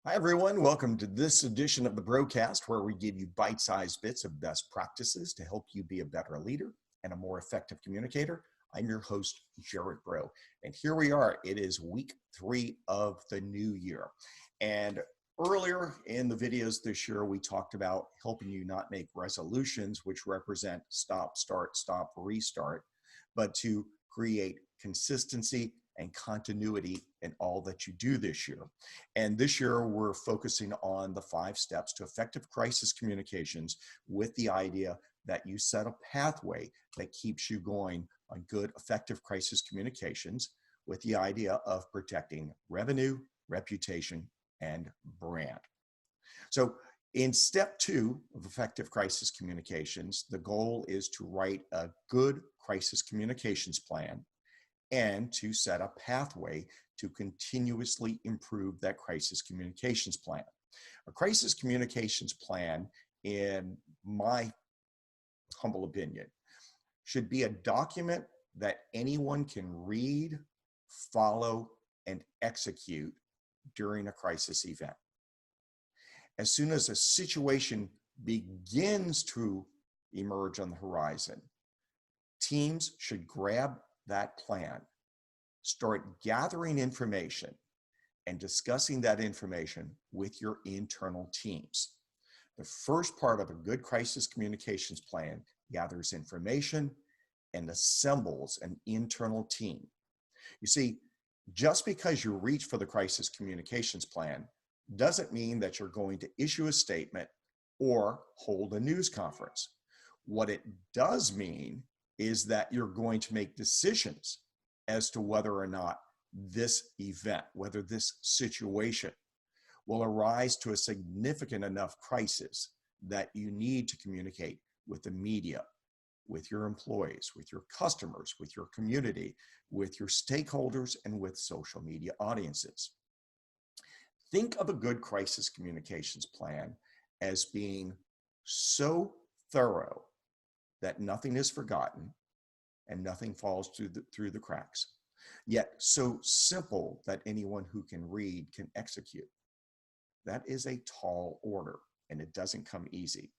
Hi, everyone. Welcome to this edition of the broadcast where we give you bite-sized bits of best practices to help you be a better leader and a more effective communicator. I'm your host, Gerard Braud. And here we are. It is week 3 of the new year. And earlier in the videos this year, we talked about helping you not make resolutions, which represent stop, start, stop, restart, but to create consistency and continuity in all that you do this year. And this year, we're focusing on the 5 steps to effective crisis communications with the idea that you set a pathway that keeps you going on good, effective crisis communications with the idea of protecting revenue, reputation, and brand. So in step 2 of effective crisis communications, the goal is to write a good crisis communications plan and to set a pathway to continuously improve that crisis communications plan. A crisis communications plan, in my humble opinion, should be a document that anyone can read, follow, and execute during a crisis event. As soon as a situation begins to emerge on the horizon, teams should grab that plan, start gathering information, and discussing that information with your internal teams. The first part of a good crisis communications plan gathers information and assembles an internal team. You see, just because you reach for the crisis communications plan doesn't mean that you're going to issue a statement or hold a news conference. What it does mean is that you're going to make decisions as to whether or not this event, whether this situation will arise to a significant enough crisis that you need to communicate with the media, with your employees, with your customers, with your community, with your stakeholders, and with social media audiences. Think of a good crisis communications plan as being so thorough that nothing is forgotten and nothing falls through the cracks, yet so simple that anyone who can read can execute. That is a tall order, and it doesn't come easy.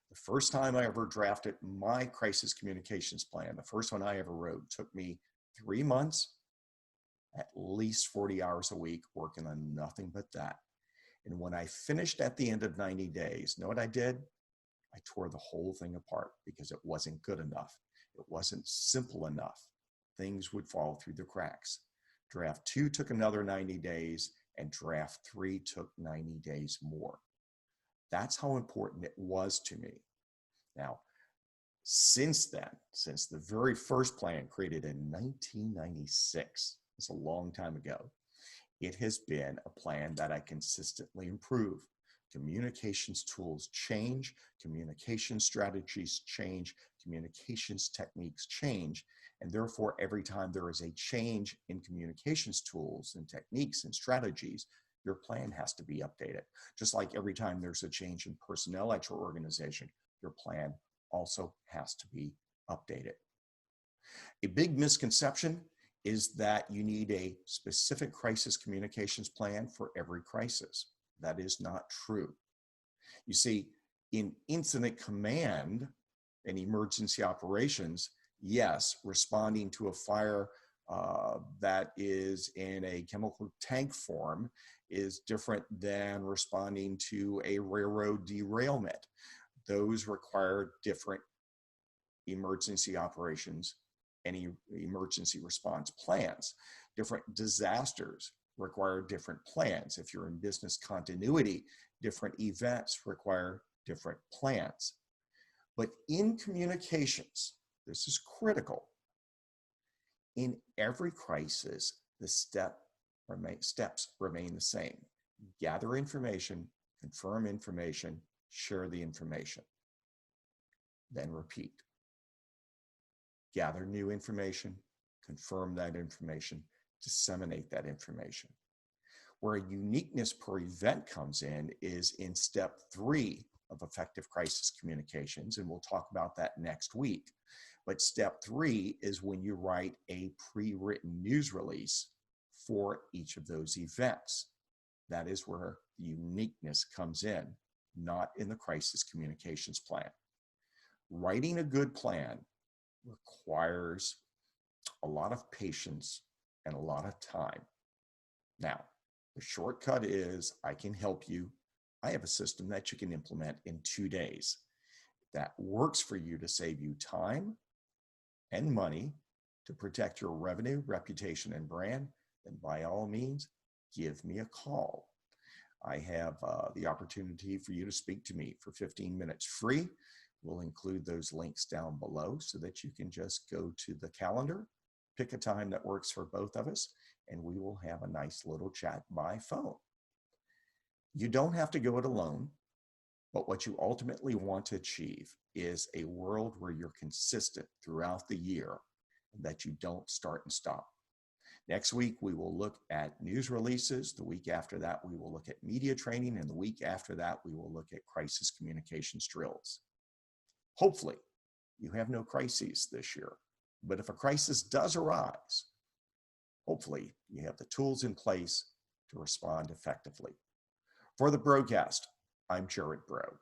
The first time I ever drafted my crisis communications plan, the first one I ever wrote, took me 3 months, at least 40 hours a week, working on nothing but that. And when I finished at the end of 90 days, know what I did? I tore the whole thing apart because it wasn't good enough. It wasn't simple enough. Things would fall through the cracks. Draft 2 took another 90 days, and draft 3 took 90 days more. That's how important it was to me. Now, since then, since the very first plan created in 1996, it's a long time ago, it has been a plan that I consistently improve. Communications tools change, communication strategies change, communications techniques change, and therefore every time there is a change in communications tools and techniques and strategies, your plan has to be updated. Just like every time there's a change in personnel at your organization, your plan also has to be updated. A big misconception is that you need a specific crisis communications plan for every crisis. That is not true. You see, in incident command and emergency operations, yes, responding to a fire that is in a chemical tank form is different than responding to a railroad derailment. Those require different emergency operations and emergency response plans. Different disasters require different plans. If you're in business continuity, different events require different plans. But in communications, this is critical. In every crisis, the steps remain the same. Gather information, confirm information, share the information. Then repeat. Gather new information, confirm that information, disseminate that information. Where a uniqueness per event comes in is in step 3 of effective crisis communications, and we'll talk about that next week. But step 3 is when you write a pre-written news release for each of those events. That is where the uniqueness comes in, not in the crisis communications plan. Writing a good plan requires a lot of patience and a lot of time. Now, the shortcut is I can help you. I have a system that you can implement in 2 days that works for you to save you time and money to protect your revenue, reputation, and brand. Then by all means, give me a call. I have the opportunity for you to speak to me for 15 minutes free. We'll include those links down below so that you can just go to the calendar, pick a time that works for both of us, and we will have a nice little chat by phone. You don't have to go it alone, but what you ultimately want to achieve is a world where you're consistent throughout the year and that you don't start and stop. Next week, we will look at news releases. The week after that, we will look at media training. And the week after that, we will look at crisis communications drills. Hopefully, you have no crises this year. But if a crisis does arise, hopefully you have the tools in place to respond effectively. For the broadcast, I'm Gerard Braud.